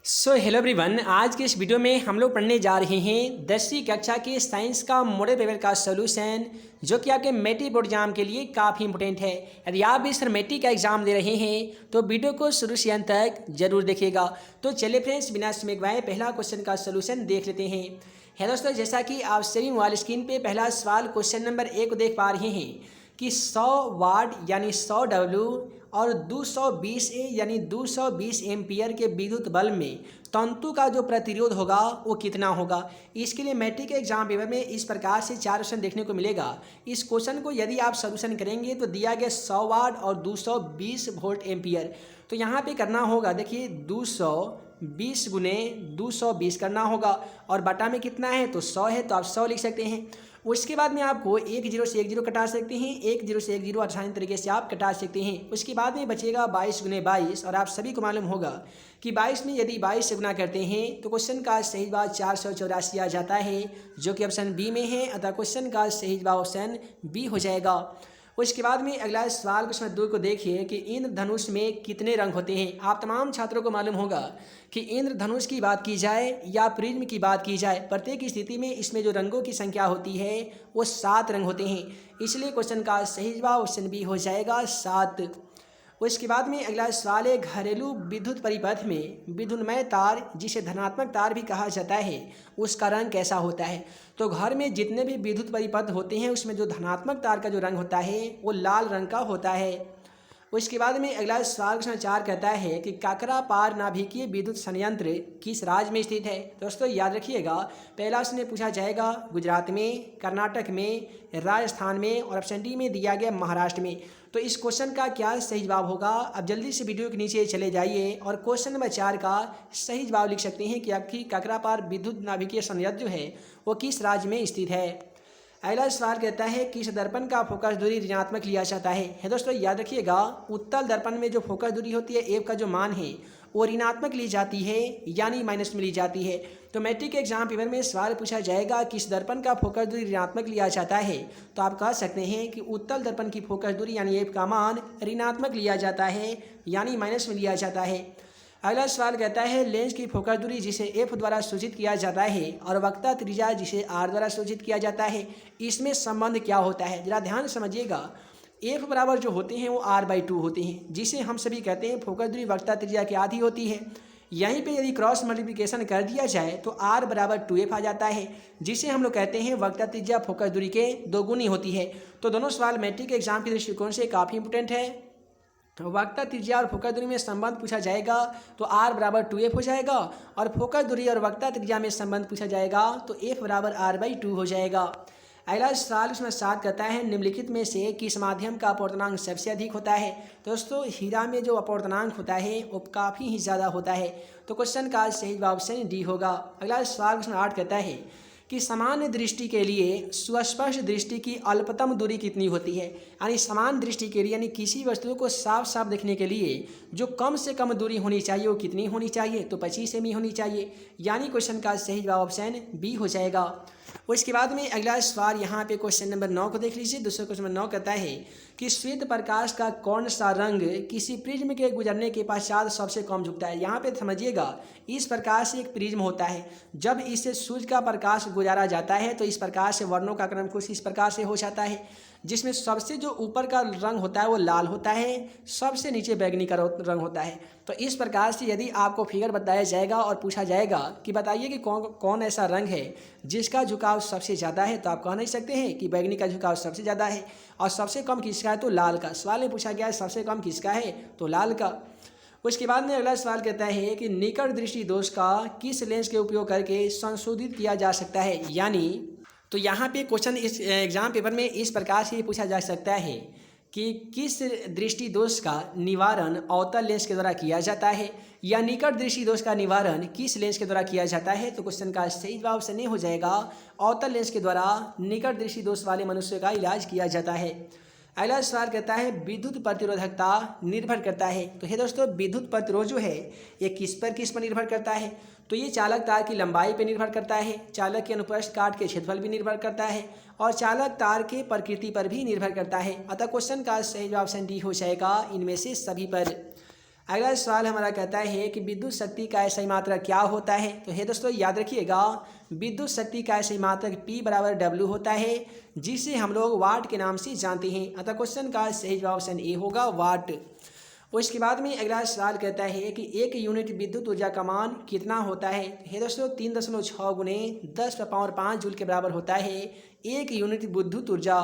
Hello everyone, आज के इस वीडियो में हम लोग पढ़ने जा रहे हैं 10वीं कक्षा के साइंस का मॉडल पेपर का सॉल्यूशन, जो कि आपके मैट्रिक बोर्ड एग्जाम के लिए काफ़ी इंपॉर्टेंट है। यदि आप भी सर मैट्रिक का एग्जाम दे रहे हैं तो वीडियो को शुरू से अंत तक जरूर देखिएगा। तो चलिए फ्रेंड्स, बिना समय गवाए पहला क्वेश्चन का सॉल्यूशन देख लेते हैं। है दोस्तों, जैसा कि आप सभी मोबाइल स्क्रीन पर पहला सवाल क्वेश्चन नंबर 1 को देख पा रहे हैं कि 100 वाट यानी 100 डब्ल्यू और 220 ए यानी 220 एम्पियर के विद्युत बल्ब में तंतु का जो प्रतिरोध होगा वो कितना होगा। इसके लिए मैट्रिक के एग्जाम पेपर में इस प्रकार से 4 क्वेश्चन देखने को मिलेगा। इस क्वेश्चन को यदि आप सोल्यूशन करेंगे तो दिया गया 100 वाट और 220 वोल्ट एम्पियर। तो यहाँ पे करना होगा, देखिए 220 गुने 220 करना होगा और बटा में कितना है तो 100 है, तो आप 100 लिख सकते हैं। उसके बाद में आपको 1 0 से 1 0 कटा सकते हैं, 1 0 से 1 0 आसान तरीके से आप कटा सकते हैं। उसके बाद में बचेगा 22 गुने 22 और आप सभी को मालूम होगा कि 22 में यदि 22 से गुना करते हैं तो क्वेश्चन का सही जवाब 484 आ जाता है, जो कि ऑप्शन बी में है। अतः क्वेश्चन का सही जवाब ऑप्शन बी हो जाएगा। उसके बाद में अगला सवाल क्वेश्चन 2 को देखिए कि इंद्रधनुष में कितने रंग होते हैं। आप तमाम छात्रों को मालूम होगा कि इंद्रधनुष की बात की जाए या प्रिज्म की बात की जाए, प्रत्येक स्थिति में इसमें जो रंगों की संख्या होती है वो 7 रंग होते हैं। इसलिए क्वेश्चन का सही जवाब ऑप्शन बी हो जाएगा 7। उसके बाद में अगला सवाल है, घरेलू विद्युत परिपथ में विद्युन्मय तार जिसे धनात्मक तार भी कहा जाता है उसका रंग कैसा होता है। तो घर में जितने भी विद्युत परिपथ होते हैं उसमें जो धनात्मक तार का जो रंग होता है वो लाल रंग का होता है। उसके बाद में अगला सवाल क्वेश्चन 4 कहता है कि काकरापार नाभिकीय विद्युत संयंत्र किस राज्य में स्थित है। दोस्तों याद रखिएगा, पहला प्रश्न पूछा जाएगा गुजरात में, कर्नाटक में, राजस्थान में और ऑप्शन डी में दिया गया महाराष्ट्र में। तो इस क्वेश्चन का क्या सही जवाब होगा। अब जल्दी से वीडियो के नीचे चले जाइए और क्वेश्चन नंबर 4 का सही जवाब लिख सकते हैं कि आपकी काकरापार विद्युत नाभिकीय संयंत्र जो है वो किस राज्य में स्थित है। अगला सवाल कहता है किस दर्पण का फोकस दूरी ऋणात्मक लिया जाता है। दोस्तों याद रखिएगा, उत्तल दर्पण में जो फोकस दूरी होती है एफ का जो मान है वो ऋणात्मक ली जाती है, यानी माइनस में ली जाती है। तो मैट्रिक के एग्जाम पेपर में सवाल पूछा जाएगा किस दर्पण का फोकस दूरी ऋणात्मक लिया जाता है, तो आप कह सकते हैं कि उत्तल दर्पण की फोकस दूरी यानी एफ का मान ऋणात्मक लिया जाता है, यानी माइनस में लिया जाता है। अगला सवाल कहता है लेंस की फोकस दूरी जिसे एफ द्वारा सूचित किया जाता है और वक्ता त्रिज्या जिसे आर द्वारा सूचित किया जाता है, इसमें संबंध क्या होता है। जरा ध्यान समझिएगा, एफ बराबर जो होते हैं वो r/2 होते हैं, जिसे हम सभी कहते हैं फोकस दूरी वक्ता त्रिज्या की आधी होती है। यहीं पे यदि क्रॉस मल्टीप्लिकेशन कर दिया जाए तो r बराबर 2f आ जाता है, जिसे हम लोग कहते हैं वक्ता त्रिज्या फोकस दूरी के 2 गुनी होती है। तो दोनों सवाल मैट्रिक के एग्जाम के दृष्टिकोण से काफ़ी इंपोर्टेंट है। तो वक्ता त्रिज्या और फोकस दूरी में संबंध पूछा जाएगा तो r बराबर 2f हो जाएगा, और फोकस दूरी और वक्ता त्रिज्या में संबंध पूछा जाएगा तो f बराबर r/2 हो जाएगा। अगला सवाल इसमें 7 कहता है निम्नलिखित में से किस माध्यम का अपवर्तनांक सबसे अधिक होता है। दोस्तों हीरा में जो अपवर्तनांक होता है वो काफ़ी ही ज़्यादा होता है, तो क्वेश्चन का सही जवाब ऑप्शन डी होगा। अगला सवाल इसमें 8 कहता है कि सामान्य दृष्टि के लिए सुस्पष्ट दृष्टि की अल्पतम दूरी कितनी होती है। यानी समान दृष्टि के लिए यानी किसी वस्तु को साफ साफ देखने के लिए जो कम से कम दूरी होनी चाहिए वो कितनी होनी चाहिए, तो 25 सेमी होनी चाहिए, यानी क्वेश्चन का सही जवाब ऑप्शन बी हो जाएगा। उसके बाद में अगला सवाल यहाँ पे क्वेश्चन नंबर 9 को देख लीजिए। दूसरा क्वेश्चन नंबर 9 कहता है कि श्वेत प्रकाश का कौन सा रंग किसी प्रिज्म के गुजरने के पश्चात सबसे कम झुकता है। यहाँ पे समझिएगा, इस प्रकार से एक प्रिज्म होता है, जब इससे सूर्य का प्रकाश गुजारा जाता है तो इस प्रकार से वर्णों का क्रम कुछ इस प्रकार से हो जाता है, जिसमें सबसे जो ऊपर का रंग होता है वो लाल होता है, सबसे नीचे बैगनी का रंग होता है। तो इस प्रकार से यदि आपको फिगर बताया जाएगा और पूछा जाएगा कि बताइए कि कौन ऐसा रंग है जिसका झुकाव सबसे ज़्यादा है, तो आप कह नहीं सकते हैं कि बैगनी का झुकाव सबसे ज़्यादा है, और सबसे कम किसका है तो लाल का। सवाल में पूछा गया है सबसे कम किसका है तो लाल का। उसके बाद में अगला सवाल कहता है कि निकट दृष्टि दोष का किस लेंस के उपयोग करके संशोधित किया जा सकता है। यानी तो यहाँ पे क्वेश्चन इस एग्जाम पेपर में इस प्रकार से पूछा जा सकता है कि किस दृष्टि दोष का निवारण अवतल लेंस के द्वारा किया जाता है, या निकट दृष्टि दोष का निवारण किस लेंस के द्वारा किया जाता है। तो क्वेश्चन का सही जवाब से नहीं हो जाएगा, अवतल लेंस के द्वारा निकट दृष्टि दोष वाले मनुष्य का इलाज किया जाता है। अगला सवाल कहता है विद्युत प्रतिरोधकता निर्भर करता है। तो हे दोस्तों, विद्युत प्रतिरोध जो है ये किस पर निर्भर करता है, तो ये चालक तार की लंबाई पर निर्भर करता है, चालक के अनुप्रस्थ काट के क्षेत्रफल भी निर्भर करता है, और चालक तार के प्रकृति पर भी निर्भर करता है। अतः क्वेश्चन का सही जवाब ऑप्शन डी हो जाएगा इनमें से सभी पर। अगला सवाल हमारा कहता है कि विद्युत शक्ति का ऐसा मात्रक क्या होता है। तो हे दोस्तों याद रखिएगा, विद्युत शक्ति का ऐसा मात्रक P बराबर W होता है, जिसे हम लोग वाट के नाम से जानते हैं। अतः क्वेश्चन का सही जवाब ऑप्शन ए होगा, वाट। उसके बाद में अगला सवाल कहता है कि एक यूनिट विद्युत ऊर्जा का मान कितना होता है। हे दोस्तों 3.6 गुणे 10⁵ जूल के बराबर होता है एक यूनिट विद्युत ऊर्जा।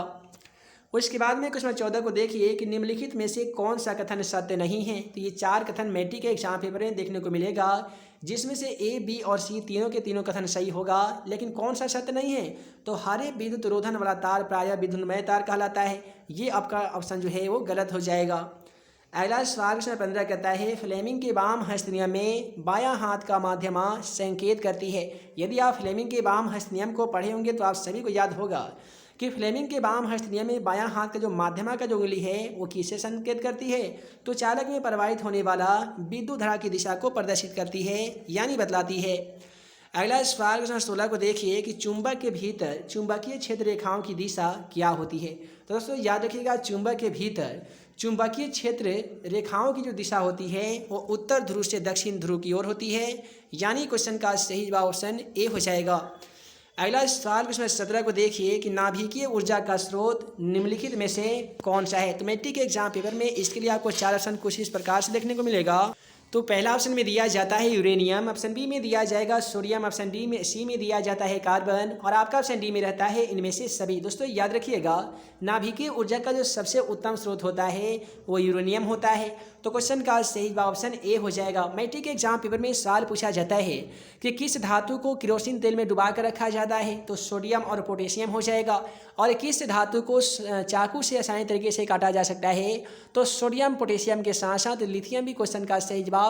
उसके बाद में क्वेश्चन 14 को देखिए कि निम्नलिखित में से कौन सा कथन सत्य नहीं है। तो ये 4 कथन मैट्रिक के एग्जाम पेपर में देखने को मिलेगा, जिसमें से ए, बी और सी तीनों के तीनों कथन सही होगा, लेकिन कौन सा सत्य नहीं है। तो हरे विद्युत रोधन वाला तार प्रायः विद्युन्मय तार कहलाता है। ये आपका ऑप्शन जो है वो गलत हो जाएगा। अगला सवाल क्वेश्चन 15 कहता है फ्लेमिंग के वाम हस्त नियम में बायां हाथ का माध्यमा संकेत करती है। यदि आप फ्लेमिंग के वाम हस्त नियम को पढ़े होंगे तो आप सभी को याद होगा कि फ्लेमिंग के वाम हस्त नियम में बायां हाथ का जो माध्यमा का जो उंगली है वो किसे संकेत करती है। तो चालक में प्रवाहित होने वाला विद्युत धारा की दिशा को प्रदर्शित करती है, यानी बतलाती है। अगला सवाल क्वेश्चन 16 को देखिए कि चुंबक के भीतर चुंबकीय क्षेत्र रेखाओं की दिशा क्या होती है। तो दोस्तों याद रखिएगा, चुंबक के भीतर चुंबकीय क्षेत्र रेखाओं की जो दिशा होती है वो उत्तर ध्रुव से दक्षिण ध्रुव की ओर होती है, यानी क्वेश्चन का सही जवाब ऑप्शन ए हो जाएगा। अगला सवाल क्वेश्चन 17 को देखिए कि नाभिकीय ऊर्जा का स्रोत निम्नलिखित में से कौन सा है। तो मैट्रिक के एग्जाम पेपर में इसके लिए आपको 4 ऑप्शन कुछ इस प्रकार से देखने को मिलेगा। तो पहला ऑप्शन में दिया जाता है यूरेनियम, ऑप्शन बी में दिया जाएगा सोडियम, ऑप्शन डी में सी में दिया जाता है कार्बन, और आपका ऑप्शन डी में रहता है इनमें से सभी। दोस्तों याद रखिएगा, नाभिकीय ऊर्जा का जो सबसे उत्तम स्रोत होता है वो यूरेनियम होता है। तो क्वेश्चन का सही जवाब ऑप्शन ए हो जाएगा। मैट्रिक के एग्जाम पेपर में सवाल पूछा जाता है कि किस धातु को केरोसिन तेल में डुबा कर रखा जाता है। तो सोडियम और पोटेशियम हो जाएगा। और किस धातु को चाकू से आसानी तरीके से काटा जा सकता है। तो सोडियम पोटेशियम के साथ साथ लिथियम भी क्वेश्चन का सही जवाब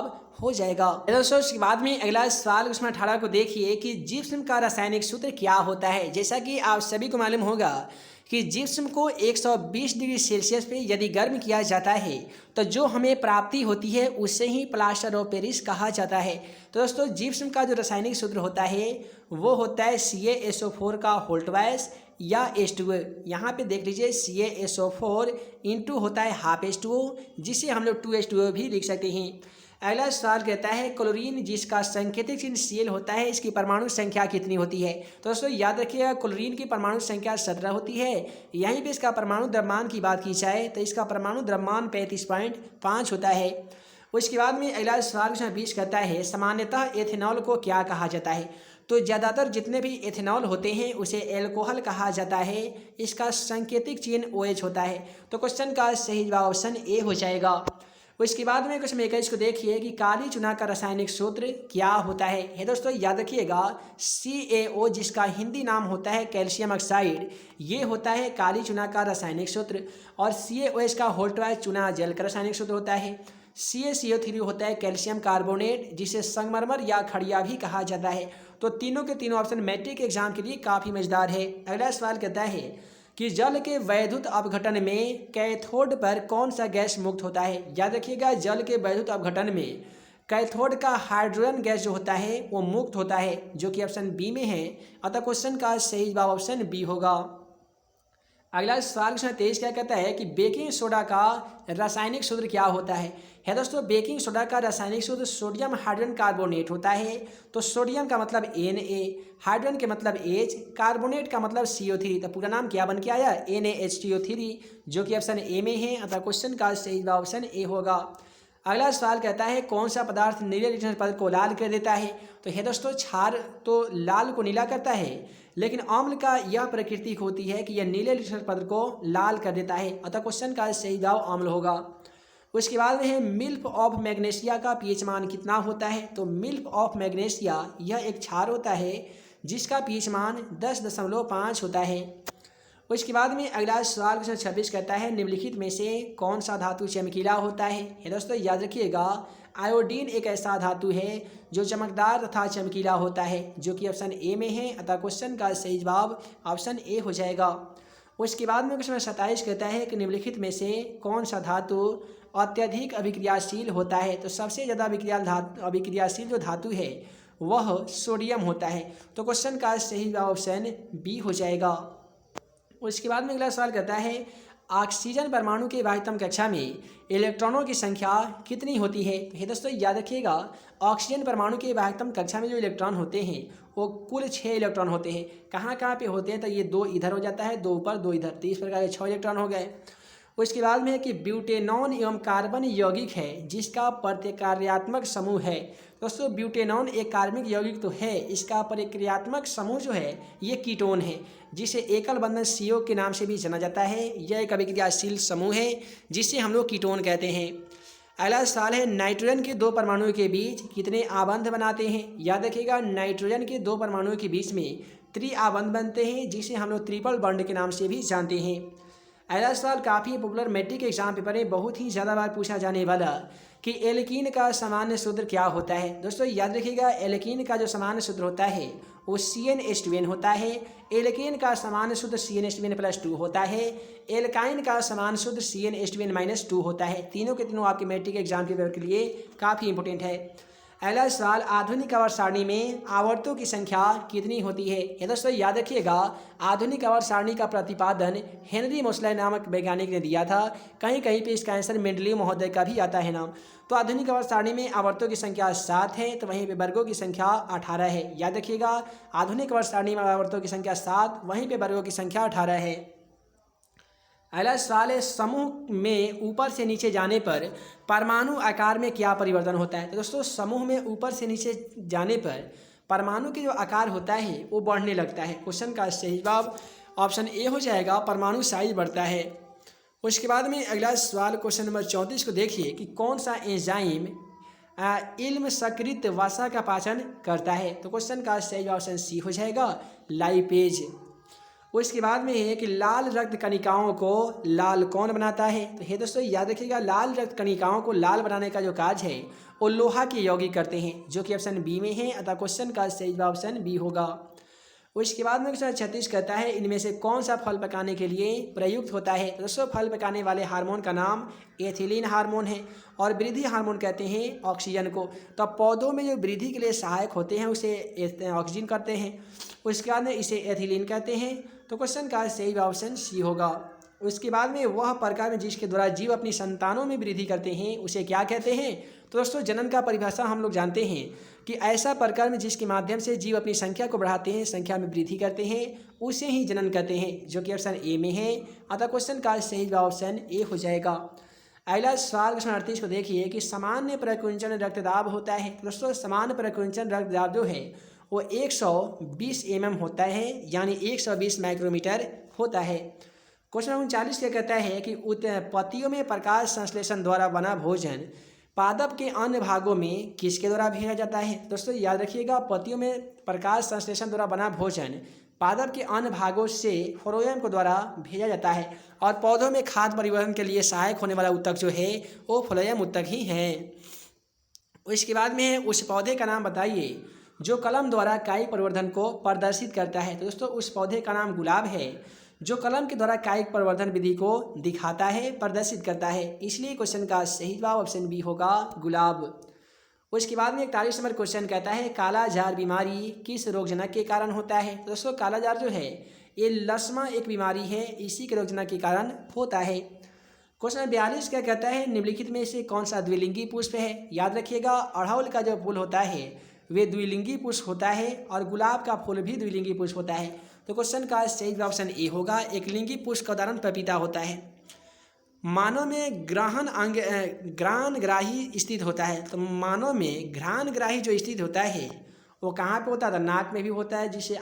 हो जाएगा। दोस्तों उसके बाद में अगला सवाल क्वेश्चन 18 को देखिए कि जिप्सम का रासायनिक सूत्र क्या होता है। जैसा कि आप सभी को मालूम होगा कि जिप्सम को 120 डिग्री सेल्सियस पे यदि गर्म किया जाता है तो जो हमें प्राप्ति होती है उससे ही प्लास्टर ऑफ पेरिस कहा जाता है। तो दोस्तों जिप्सम का जो रासायनिक सूत्र होता है वो होता है CaSO4 का होल ट्वाइस या H2O। यहाँ पे देख लीजिए CaSO4 इंटू होता है हाफ H2O, जिसे हम लोग 2H2O भी लिख सकते हैं। अगला सवाल कहता है क्लोरीन जिसका संकेतिक चिन्ह Cl होता है, इसकी परमाणु संख्या कितनी होती है। तो दोस्तों याद रखिएगा, क्लोरीन की परमाणु संख्या 17 होती है। यहीं पे इसका परमाणु द्रव्यमान की बात की जाए तो इसका परमाणु द्रव्यमान 35.5 होता है। उसके बाद में अगला सवाल क्वेश्चन 20 कहता है सामान्यतः एथेनॉल को क्या कहा जाता है। तो ज़्यादातर जितने भी एथेनॉल होते हैं उसे एल्कोहल कहा जाता है। इसका संकेतिक चिन्ह OH होता है। तो क्वेश्चन का सही जवाब ऑप्शन ए हो जाएगा। उसके बाद में क्वेश्चन 21 को देखिए कि काली चूना का रासायनिक सूत्र क्या होता है। हे दोस्तों याद रखिएगा, CaO जिसका हिंदी नाम होता है कैल्शियम ऑक्साइड, ये होता है काली चूना का रासायनिक सूत्र। और CaOH का होल ट्वाइस चूना जल का रासायनिक सूत्र होता है। CaCO3 होता है कैल्शियम कार्बोनेट, जिसे संगमरमर या खड़िया भी कहा जाता है। तो तीनों के तीनों ऑप्शन मैट्रिक एग्जाम के लिए काफ़ी मजेदार है। अगला सवाल कहता है कि जल के वैद्युत अपघटन में कैथोड पर कौन सा गैस मुक्त होता है। याद रखिएगा, जल के वैद्युत अपघटन में कैथोड का हाइड्रोजन गैस जो होता है वो मुक्त होता है, जो कि ऑप्शन बी में है। अतः क्वेश्चन का सही जवाब ऑप्शन बी होगा। अगला सवाल क्वेश्चन 23 क्या कहता है कि बेकिंग सोडा का रासायनिक सूत्र क्या होता है। दोस्तों बेकिंग सोडा का रासायनिक सूत्र सोडियम हाइड्रोजन कार्बोनेट होता है। तो सोडियम का मतलब Na, हाइड्रोजन के मतलब H, कार्बोनेट का मतलब CO3। तो पूरा नाम क्या बन के आया, NaHCO3, जो कि ऑप्शन ए में है। अतः क्वेश्चन का सही जवाब ऑप्शन ए होगा। अगला सवाल कहता है कौन सा पदार्थ नीले लिटमस पत्र को लाल कर देता है। तो हे दोस्तों क्षार तो लाल को नीला करता है, लेकिन अम्ल का यह प्रकृति होती है कि यह नीले लिटमस पत्र को लाल कर देता है। अतः क्वेश्चन का सही जवाब अम्ल होगा। उसके बाद में है मिल्क ऑफ मैग्नीशिया का pH मान कितना होता है। तो मिल्क ऑफ मैग्नीशिया यह एक क्षार होता है जिसका pH मान 10.5 होता है। उसके बाद में अगला सवाल क्वेश्चन 26 कहता है निम्नलिखित में से कौन सा धातु चमकीला होता है। ये दोस्तों याद रखिएगा, आयोडीन एक ऐसा धातु है जो चमकदार तथा चमकीला होता है, जो कि ऑप्शन ए में है। अतः क्वेश्चन का सही जवाब ऑप्शन ए हो जाएगा। उसके बाद में क्वेश्चन 27 कहता है कि निम्नलिखित में से कौन सा धातु अत्यधिक अभिक्रियाशील होता है। तो सबसे ज़्यादा अभिक्रियाशील जो धातु है वह सोडियम होता है। तो क्वेश्चन का सही जवाब ऑप्शन बी हो जाएगा। उसके बाद में अगला सवाल कहता है ऑक्सीजन परमाणु के वाह्यतम कक्षा में इलेक्ट्रॉनों की संख्या कितनी होती है? तो ये दोस्तों याद रखिएगा, ऑक्सीजन परमाणु के वाह्यतम कक्षा में जो इलेक्ट्रॉन होते हैं वो कुल 6 इलेक्ट्रॉन होते हैं। कहाँ कहाँ पे होते हैं? तो ये 2 इधर हो जाता है, 2 ऊपर 2 इधर, तो इस प्रकार के 6 इलेक्ट्रॉन हो गए। उसके बाद में है कि ब्यूटेनॉन एवं कार्बन यौगिक है जिसका प्रतिक्रियात्मक समूह है। दोस्तों ब्यूटेनॉन एक कार्बनिक यौगिक तो है, इसका प्रतिक्रियात्मक समूह जो है ये कीटोन है, जिसे एकल बंधन CO के नाम से भी जाना जाता है। यह एक अभिक्रियाशील समूह है जिसे हम लोग कीटोन कहते हैं। अगला सवाल है, नाइट्रोजन के 2 परमाणुओं के बीच कितने आबंध बनाते हैं? याद रखिएगा, नाइट्रोजन के 2 परमाणुओं के बीच में त्रिआबंध बनते हैं जिसे हम लोग ट्रिपल बॉन्ड के नाम से भी जानते हैं। अगला सवाल काफ़ी पॉपुलर मैट्रिक एग्जाम पेपर में बहुत ही ज़्यादा बार पूछा जाने वाला कि एल्कीन का सामान्य सूत्र क्या होता है? दोस्तों याद रखिएगा, एल्कीन का जो सामान्य सूत्र होता है वो CnH2n होता है। एल्केन का सामान्य सूत्र CnH2n+2 होता है। एल्काइन का सामान्य सूत्र CnH2n-2 होता है। तीनों के तीनों आपके मैट्रिक एग्जाम के पेपर के लिए काफ़ी इंपॉर्टेंट है। अगला सवाल, आधुनिक आवर्त सारणी में आवर्तों की संख्या कितनी होती है? ये दोस्तों याद रखिएगा, आधुनिक आवर्त सारणी का प्रतिपादन हेनरी मोसले नामक वैज्ञानिक ने दिया था। कहीं कहीं पे इसका आंसर मेंडलीव महोदय का भी आता है नाम। तो आधुनिक आवर्त सारणी में आवर्तों की संख्या 7 है, तो वहीं पे वर्गों की संख्या 18 है। याद रखिएगा, आधुनिक आवर्त सारणी में आवर्तों की संख्या 7, वहीं पे वर्गों की संख्या 18 है। अगला सवाल है, समूह में ऊपर से नीचे जाने पर परमाणु आकार में क्या परिवर्तन होता है? तो दोस्तों समूह में ऊपर से नीचे जाने पर परमाणु के जो आकार होता है वो बढ़ने लगता है। क्वेश्चन का सही जवाब ऑप्शन ए हो जाएगा, परमाणु साइज बढ़ता है। उसके बाद में अगला सवाल क्वेश्चन नंबर 34 को देखिए कि कौन सा एंजाइम इल्म सकृत वसा का पाचन करता है? तो क्वेश्चन का सही ऑप्शन सी हो जाएगा, लाइपेज। उसके बाद में है कि लाल रक्त कणिकाओं को लाल कौन बनाता है? तो ये दोस्तों याद रखिएगा, लाल रक्त कणिकाओं को लाल बनाने का जो कार्य है वो लोहा के यौगिक करते हैं, जो कि ऑप्शन बी में है, अतः क्वेश्चन का सही जवाब ऑप्शन बी होगा। उसके बाद में क्वेश्चन 36 कहता है, इनमें से कौन सा फल पकाने के लिए प्रयुक्त होता है? तो दोस्तों फल पकाने वाले हार्मोन का नाम एथिलीन हार्मोन है और वृद्धि हार्मोन कहते हैं ऑक्सीजन को। तो पौधों में जो वृद्धि के लिए सहायक होते हैं उसे ऑक्सीजन कहते हैं, उसके बाद में इसे एथिलीन कहते हैं। तो क्वेश्चन का सही ऑप्शन सी होगा। उसके बाद में वह प्रकार में जिसके द्वारा जीव अपनी संतानों में वृद्धि करते हैं उसे क्या कहते हैं? तो दोस्तों जनन का परिभाषा हम लोग जानते हैं कि ऐसा प्रकार में जिसके माध्यम से जीव अपनी संख्या को बढ़ाते हैं, संख्या में वृद्धि करते हैं, उसे ही जनन कहते हैं, जो कि ऑप्शन ए में है, अतः क्वेश्चन का सही ऑप्शन ए हो जाएगा। अगला सवाल क्वेश्चन 38 को देखिए कि सामान्य प्रकुंचन रक्तदाब होता है। दोस्तों सामान्य प्रकुंचन रक्तदाब जो है वो 120 mm होता है, यानी 120 माइक्रोमीटर होता है। क्वेश्चन 39 क्या कहता है कि उत्पत्तियों में प्रकाश संश्लेषण द्वारा बना भोजन पादप के अन्य भागों में किसके द्वारा भेजा जाता है? दोस्तों याद रखिएगा, पत्तियों में प्रकाश संश्लेषण द्वारा बना भोजन पादप के अन्य भागों से फ्लोएम को द्वारा भेजा जाता है, और पौधों में खाद्य परिवहन के लिए सहायक होने वाला ऊतक जो है वो फ्लोएम ऊतक ही है। उसके बाद में है, उस पौधे का नाम बताइए जो कलम द्वारा कायिक परिवर्धन को प्रदर्शित करता है। तो दोस्तों उस पौधे का नाम गुलाब है, जो कलम के द्वारा कायिक परिवर्धन विधि को दिखाता है, प्रदर्शित करता है, इसलिए क्वेश्चन का सही जवाब ऑप्शन बी होगा, गुलाब। उसके बाद में 41 नंबर क्वेश्चन कहता है, काला जार बीमारी किस रोगजनक के कारण होता है? तो दोस्तों काला जार जो है ये लसमा एक बीमारी है, इसी के रोगजनक के कारण होता है। क्वेश्चन 42 क्या कहता है, निम्नलिखित में से कौन सा द्विलिंगी पुष्प है? याद रखिएगा, अड़हुल का जो फूल होता है वे द्विलिंगी पुष्प होता है और गुलाब का फूल भी द्विलिंगी पुष्प होता है। तो क्वेश्चन का सही ऑप्शन ए होगा, एक लिंगी पुष्प का उदाहरण पपीता होता है। मानव में घ्राणग्राही स्थित होता है। तो मानव में घ्राणग्राही जो स्थित होता है वो कहाँ पे होता है? तो नाक में भी होता है, जिसे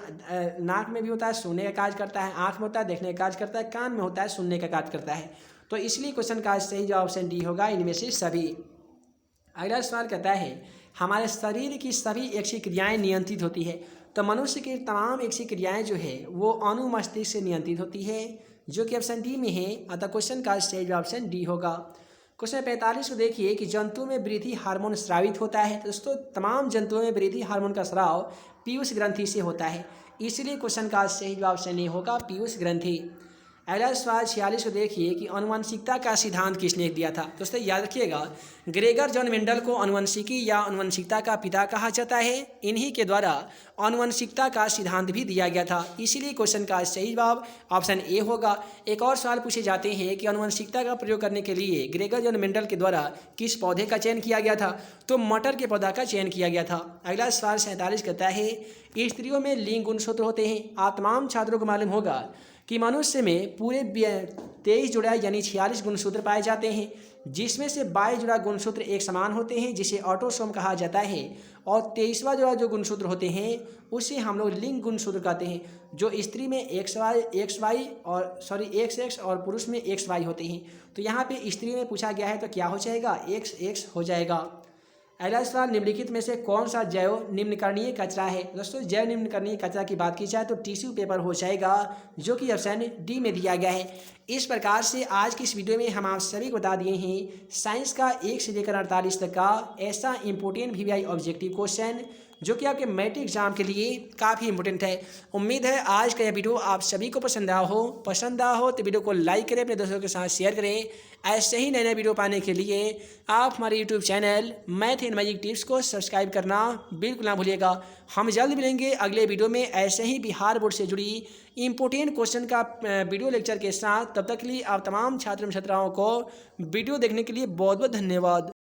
नाक में भी होता है, सुनने का कार्य करता है, आँख में होता है, देखने का कार्य करता है, कान में होता है, सुनने का कार्य करता है। तो इसलिए क्वेश्चन का सही जवाब ऑप्शन डी होगा, इनमें से सभी। अगला सवाल कहता है, हमारे शरीर की सभी ऐच्छिक क्रियाएं नियंत्रित होती है। तो मनुष्य की तमाम ऐच्छिक क्रियाएं जो है वो अनुमस्तिष्क से नियंत्रित होती है, जो कि ऑप्शन डी में है, अतः क्वेश्चन का सही जवाब ऑप्शन डी होगा। क्वेश्चन 45 को देखिए कि जंतु में वृद्धि हार्मोन स्रावित होता है। तो दोस्तों तमाम जंतुओं में वृद्धि हार्मोन का स्राव पीयूष ग्रंथि से होता है, इसलिए क्वेश्चन का सही जवाब ऑप्शन ए होगा, पीयूष ग्रंथि। अगला सवाल 46 को देखिए कि आनुवंशिकता का सिद्धांत किसने दिया था। दोस्तों याद रखिएगा, ग्रेगर जॉन मेंडल को आनुवंशिकी या आनुवंशिकता का पिता कहा जाता है। इन्हीं के द्वारा आनुवंशिकता का सिद्धांत भी दिया गया था। इसीलिए क्वेश्चन का सही जवाब ऑप्शन ए होगा। एक और सवाल पूछे जाते हैं कि आनुवंशिकता का प्रयोग करने के लिए ग्रेगर जॉन मेंडल के द्वारा किस पौधे का चयन किया गया था। तो मटर के पौधा का चयन किया गया था। अगला सवाल 47 कहता है स्त्रियों में लिंग गुणसूत्र होते हैं। आप तमाम छात्रों को मालूम होगा कि मनुष्य में पूरे 23 जुड़ा यानी 46 गुणसूत्र पाए जाते हैं, जिसमें से 22 जुड़ा गुणसूत्र एक समान होते हैं जिसे ऑटोसोम कहा जाता है, और 23वां जुड़ा जो गुणसूत्र होते हैं उसे हम लोग लिंग गुणसूत्र कहते हैं, जो स्त्री में XX और पुरुष में XY होते हैं। तो यहाँ पे स्त्री में पूछा गया है तो क्या हो जाएगा, XX हो जाएगा। अगला सवाल निम्नलिखित में से कौन सा जैव निम्नकरणीय कचरा है। दोस्तों जैव निम्नकरणीय कचरा की बात की जाए तो टिश्यू पेपर हो जाएगा, जो कि ऑप्शन डी में दिया गया है। इस प्रकार से आज की इस वीडियो में हम आप सभी को बता दिए हैं साइंस का 1 से लेकर 48 तक का ऐसा इंपॉर्टेंट VVI ऑब्जेक्टिव क्वेश्चन जो कि आपके मैट्रिक एग्जाम के लिए काफ़ी इंपॉर्टेंट है। उम्मीद है आज का यह वीडियो आप सभी को पसंद आया हो तो वीडियो को लाइक करें, अपने दोस्तों के साथ शेयर करें। ऐसे ही नए नए वीडियो पाने के लिए आप हमारे YouTube channel math and magic tips को सब्सक्राइब करना बिल्कुल ना भूलिएगा। हम जल्द मिलेंगे अगले वीडियो में ऐसे ही बिहार बोर्ड से जुड़ी इंपॉर्टेंट क्वेश्चन का वीडियो लेक्चर के साथ। तब तक के लिए आप तमाम छात्र छात्राओं को वीडियो देखने के लिए बहुत बहुत धन्यवाद।